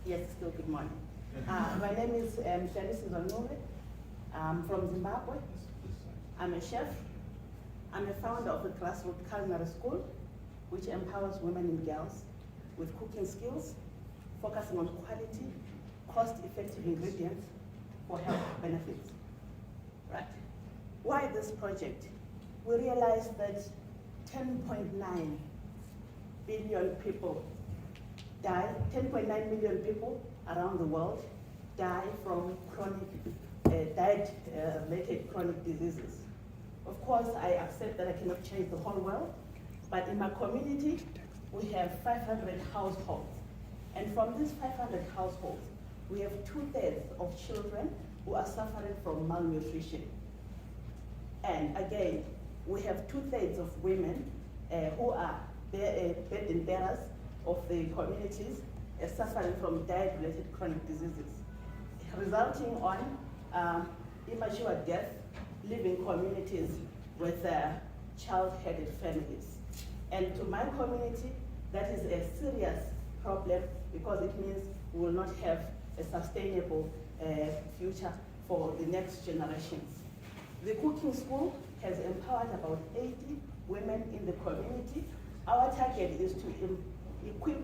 Yes, still good morning. My name is Felis Nzonube. I'm from Zimbabwe. I'm a chef. I'm a founder of a grassroots culinary school, which empowers women and girls with cooking skills, focusing on quality, cost-effective ingredients for health benefits. Right. Why this project? We realized that 10.9 billion people die, 10.9 million people around the world die from chronic, diet-related chronic diseases. Of course, I accept that I cannot change the whole world, but in my community, we have 500 households. And from these 500 households, we have 2/3 of children who are suffering from malnutrition. And again, we have 2/3 of women who are burden bearers of the communities suffering from diet-related chronic diseases, resulting on immature death, living communities with child-headed families. And to my community, that is a serious problem because it means we will not have a sustainable future for the next generations. The cooking school has empowered about 80 women in the community. Our target is to equip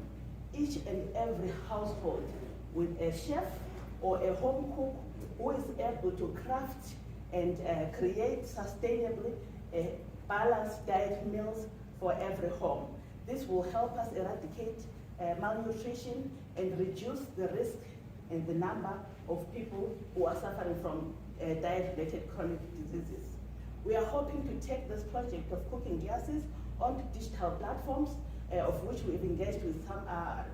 each and every household with a chef or a home cook who is able to craft and create sustainably balanced diet meals for every home. This will help us eradicate malnutrition and reduce the risk and the number of people who are suffering from diet-related chronic diseases. We are hoping to take this project of cooking classes onto digital platforms, of which we've engaged with some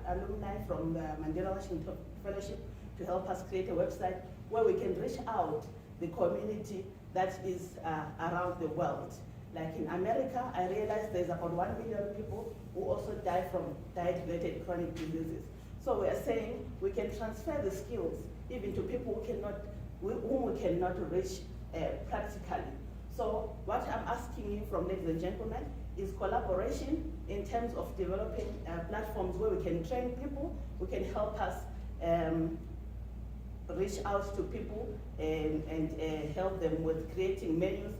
alumni from the Mandela Washington Fellowship to help us create a website where we can reach out the community that is around the world. Like in America, I realized there's about 1 million people who also die from diet-related chronic diseases. So we are saying we can transfer the skills even to people whom we cannot reach practically. So what I'm asking you from ladies and gentlemen is collaboration in terms of developing platforms where we can train people, who can help us reach out to people and help them with creating menus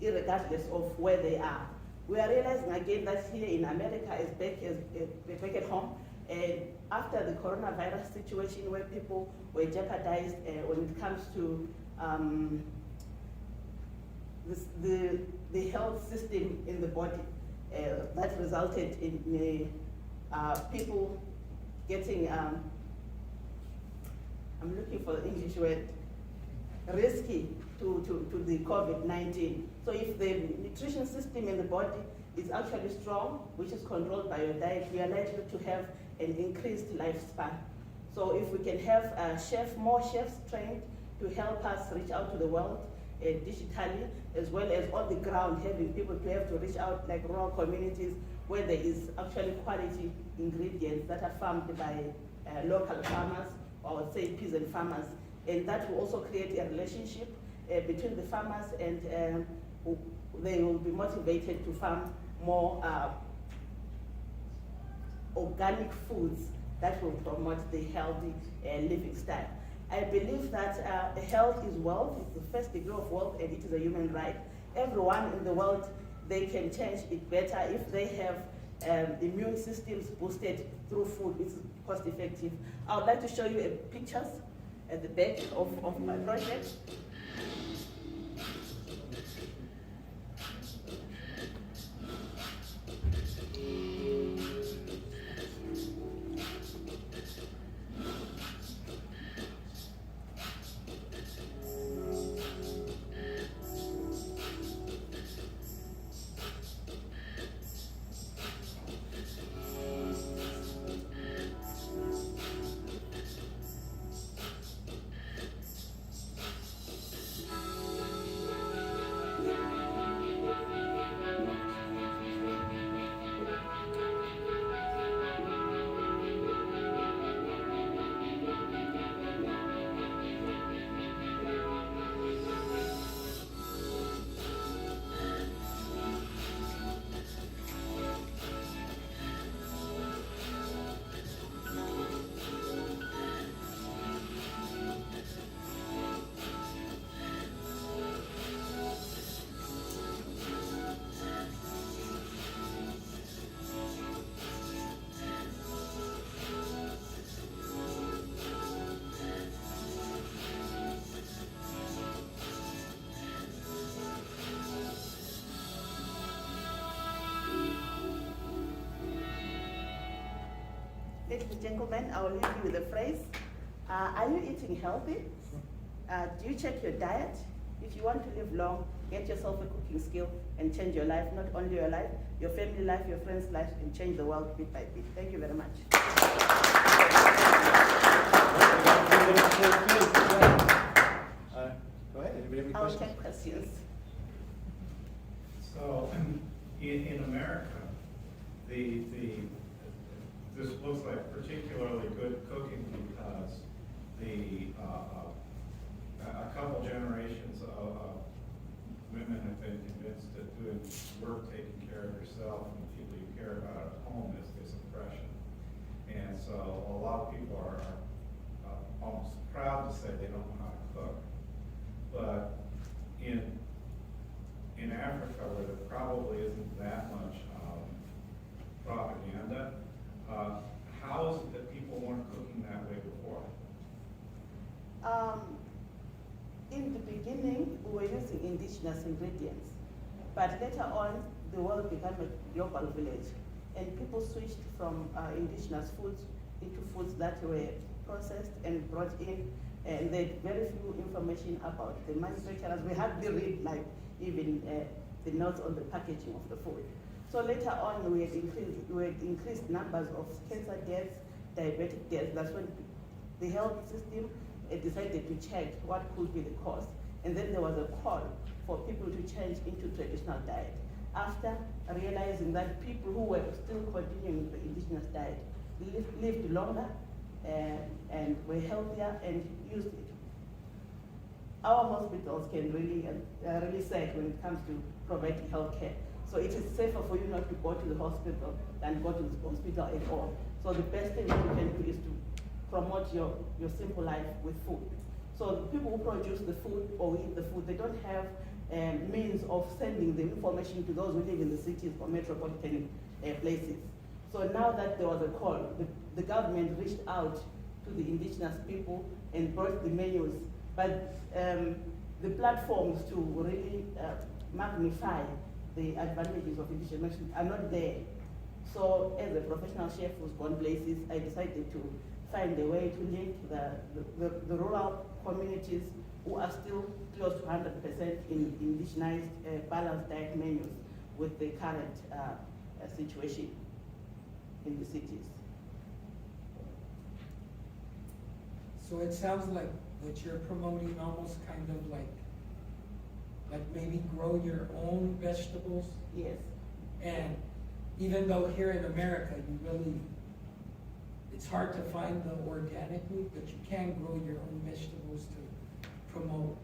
irregardless of where they are. We are realizing again that here in America is back at home, and after the coronavirus situation where people were jeopardized when it comes to the health system in the body, that resulted in people getting, I'm looking for the English word, risky to the COVID-19. So if the nutrition system in the body is actually strong, which is controlled by your diet, we are likely to have an increased lifespan. So if we can have more chefs trained to help us reach out to the world digitally, as well as on the ground, having people to have to reach out like rural communities where there is actually quality ingredients that are farmed by local farmers, or I would say peasant farmers. And that will also create a relationship between the farmers, and they will be motivated to farm more organic foods that will promote the healthy living style. I believe that health is wealth. It's the first degree of wealth, and it is a human right. Everyone in the world, they can change it better if they have immune systems boosted through food, which is cost effective. I would like to show you pictures at the back of my project. ladies and gentlemen, I will leave you with a phrase. Are you eating healthy? Do you check your diet? If you want to live long, get yourself a cooking skill and change your life, not only your life, your family life, your friends' life, and change the world bit by bit. Thank you very much. Go ahead, anybody have any I'll questions? take questions. So, in America, this looks like particularly good cooking because a couple generations of women have been convinced that doing work, taking care of yourself and the people you care about at home is oppression. And so a lot of people are almost proud to say they don't know how to cook. But in Africa, where there probably isn't that much propaganda, how is it that people weren't cooking that way before? In the beginning, we were using indigenous ingredients, but later on, the world became a global village, and people switched from indigenous foods into foods that were processed and brought in, and they had very few information about the manufacturers. We hardly read like even the notes on the packaging of the food. So later on, we had increased numbers of cancer deaths, diabetic deaths. That's when the health system decided to check what could be the cause. And then there was a call for people to change into traditional diet. After realizing that people who were still continuing with the indigenous diet lived longer and were healthier and used it. Our hospitals can really sad when it comes to providing health care. So it is safer for you not to go to the hospital than go to the hospital at all. So the best thing you can do is to promote your simple life with food. So the people who produce the food or eat the food, they don't have means of sending the information to those who live in the cities or metropolitan places. So now that there was a call, the government reached out to the indigenous people and brought the menus. But the platforms to really magnify the advantages of indigenous medicine are not there. So as a professional chef who's gone places, I decided to find a way to link the rural communities who are still close to 100% in indigenized balanced diet menus with the current situation in the cities. So it sounds like that you're promoting almost kind of like maybe grow your own vegetables. Yes. And even though here in America, it's hard to find the organic meat, but you can grow your own vegetables to promote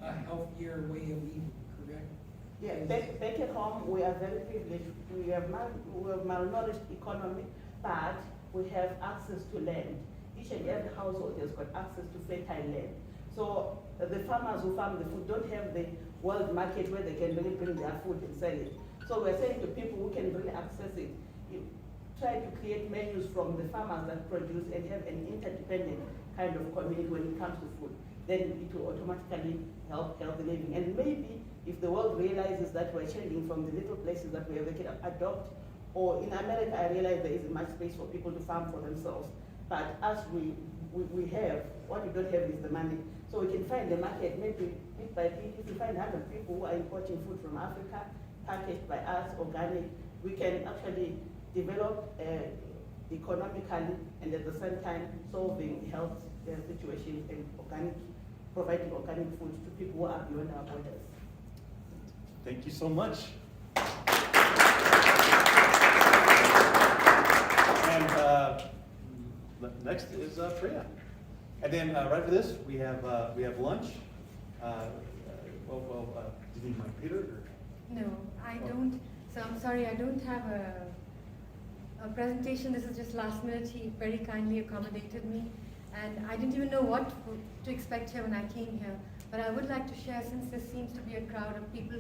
a healthier way of eating, correct? Yeah, back at home, we are very privileged. We have malnourished economy, but we have access to land. Each and every household has got access to fertile land. So the farmers who farm the food don't have the world market where they can really bring their food and sell it. So we're saying to people who can really access it, you try to create menus from the farmers that produce and have an interdependent kind of community when it comes to food. Then it will automatically help healthy living. And maybe if the world realizes that we're changing from the little places that we can adopt, or in America, I realize there isn't much space for people to farm for themselves. But as we have, what we don't have is the money. So we can find the market, maybe bit by bit. If we find 100 people who are importing food from Africa, packaged by us, organic, we can actually develop economically and at the same time solving health situations and providing organic food to people who are beyond our borders. Thank you so much. And next is Priya. And then right after this, we have lunch. Do you need my Peter? Or? No, I don't. So I'm sorry, I don't have a presentation. This is just last minute. He very kindly accommodated me. And I didn't even know what to expect here when I came here. But I would like to share, since this seems to be a crowd of people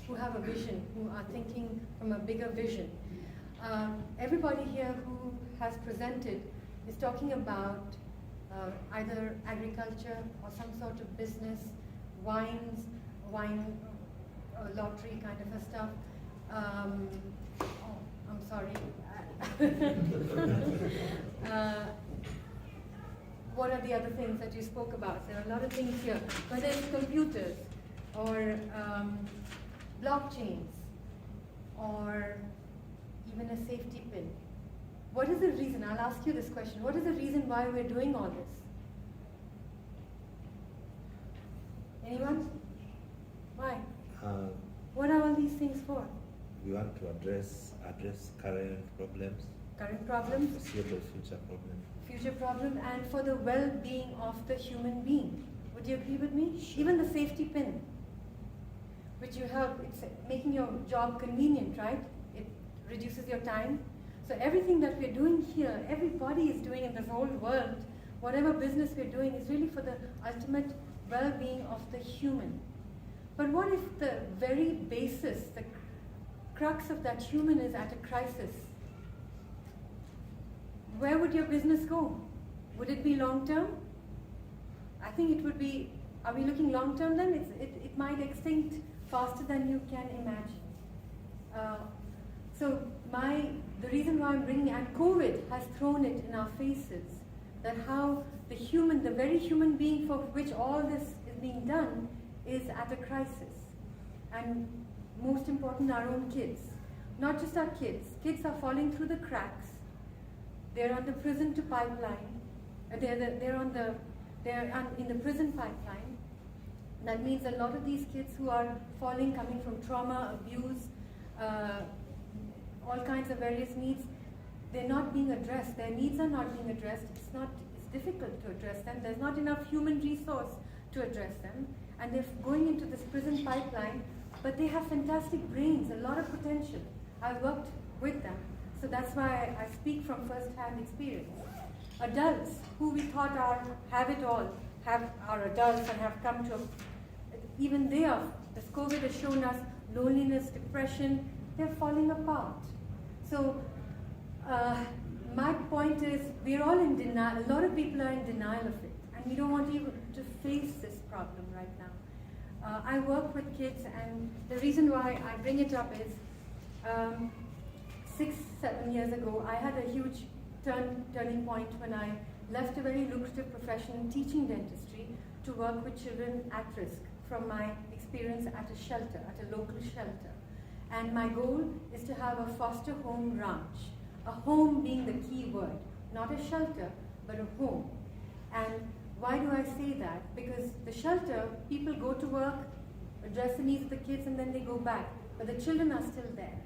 who have a vision, who are thinking from a bigger vision. Everybody here who has presented is talking about either agriculture or some sort of business, wine lottery kind of a stuff. I'm I'm sorry. What are the other things that you spoke about? There are a lot of things here, whether it's computers or blockchains or even a safety pin. What is the reason? I'll ask you this question. What is the reason why we're doing all this? Anyone? Why? What are all these things for? We want to address current problems, Current problems, foreseeable future problems. future problem, and for the well-being of the human being. Would you agree with me? Sure. Even the safety pin, which you help, it's making your job convenient, right? It reduces your time. So everything that we're doing here, everybody is doing in this whole world, whatever business we're doing is really for the ultimate well-being of the human. But what if the very basis, the crux of that human is at a crisis? Where would your business go? Would it be long-term? I think it would be, are we looking long-term then? It might extinct faster than you can imagine. So the reason why I'm bringing, and COVID has thrown it in our faces, that how the human, the very human being for which all this is being done is at a crisis. And most important, our own kids. Not just our kids. Kids are falling through the cracks. They're on the prison to pipeline. They're in the prison pipeline. That means a lot of these kids who are falling, coming from trauma, abuse, all kinds of various needs, they're not being addressed. Their needs are not being addressed. It's difficult to address them. There's not enough human resource to address them. And they're going into this prison pipeline, but they have fantastic brains, a lot of potential. I've worked with them. So that's why I speak from first-hand experience. Adults who we thought have it all, are adults and have come to, even they are, this COVID has shown us loneliness, depression, they're falling apart. So my point is, we're all in denial, a lot of people are in denial of it, and we don't want even to face this problem right now. I work with kids, and the reason why I bring it up is, 6-7 years ago, I had a huge turning point when I left a very lucrative profession in teaching dentistry to work with children at risk from my experience at a shelter, at a local shelter. And my goal is to have a foster home ranch, a home being the key word, not a shelter, but a home. And why do I say that? Because the shelter, people go to work, address the needs of the kids, and then they go back. But the children are still there.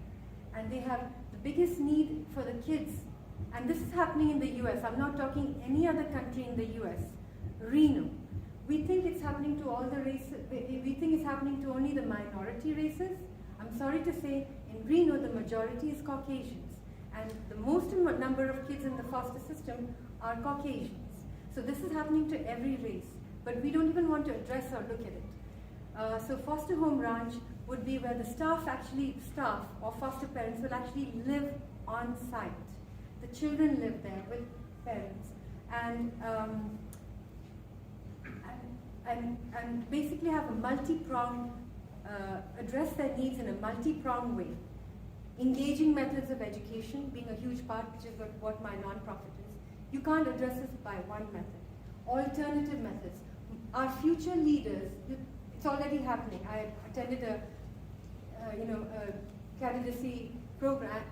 And they have the biggest need for the kids. And this is happening in the US. I'm not talking any other country in the US. Reno. We think it's happening to all the races. We think it's happening to only the minority races. I'm sorry to say, in Reno, the majority is Caucasians. And the most number of kids in the foster system are Caucasians. So this is happening to every race. But we don't even want to address or look at it. So foster home ranch would be where the staff or foster parents will actually live on site. The children live there with parents. And basically have a multi-pronged, address their needs in a multi-pronged way. Engaging methods of education being a huge part, which is what my non-profit is. You can't address this by one method. Alternative methods. Our future leaders, it's already happening. I attended a candidacy program,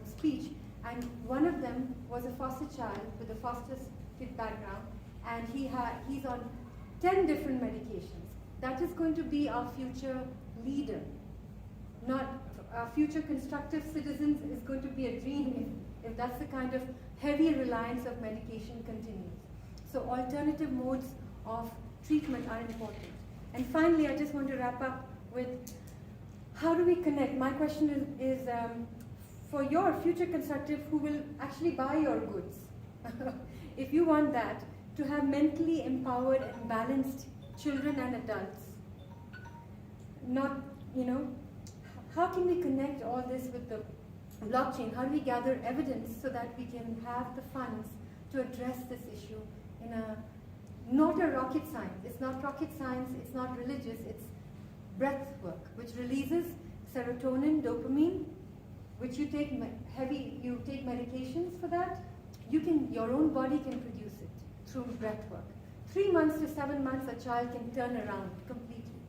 speech, and one of them was a foster child with a foster kid background, and he's on 10 different medications. That is going to be our future leader. Not our future constructive citizens is going to be a dream if that's the kind of heavy reliance of medication continues. So alternative modes of treatment are important. And finally, I just want to wrap up with, how do we connect? My question is for your future constructive who will actually buy your goods. If you want that, to have mentally empowered and balanced children and adults. How can we connect all this with the blockchain? How do we gather evidence so that we can have the funds to address this issue in not a rocket science. It's not rocket science, it's not religious, it's breath work, which releases serotonin, dopamine, which you take you take medications for that, your own body can produce it through breath work. 3 months to 7 months, a child can turn around completely.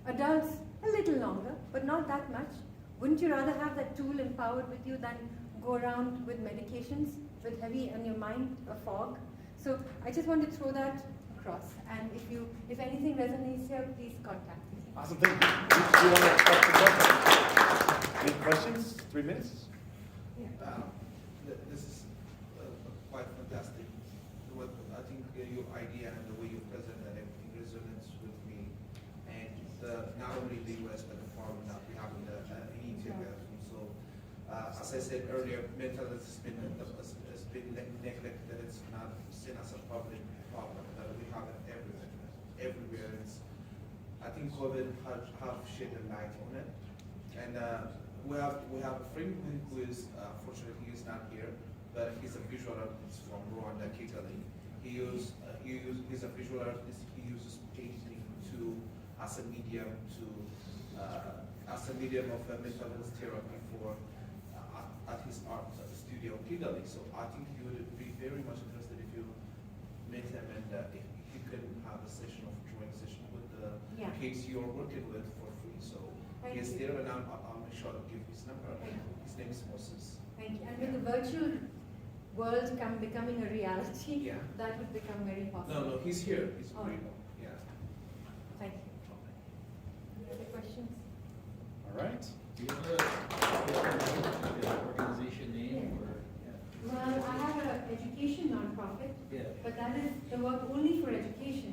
Adults, a little longer, but not that much. Wouldn't you rather have that tool empowered with you than go around with medications, with heavy on your mind, a fog? So I just want to throw that across. And if anything resonates here, please contact me. Awesome, thank you. Do you want to start the question? Any questions? 3 minutes? This is quite fantastic. I think your idea and the way you present that everything resonates with me. And not only in the US, but the problem that we have in Ethiopia. So, as I said earlier, mental health has been neglected. It's not seen as a public problem that we have it everywhere. I think COVID have shed a light on it. And we have a friend who is, fortunately he is not here, but he's a visual artist from Rwanda, Kigali. He's a visual artist. He uses painting as a medium of mental health therapy at his art studio Kigali. So I think he would be very much interested if you met him and if he could have a drawing session with the kids you're working with for free. So he's there, and I'll make sure to give his number. His name is Moses. Thank you. And with the virtual world becoming a reality, that would become very possible. No, he's here. He's Oh. real. Yeah. Thank you. Any other questions? All right. Do you have the organization name or? Well, I have an education nonprofit, Yeah. but that is the work only for education.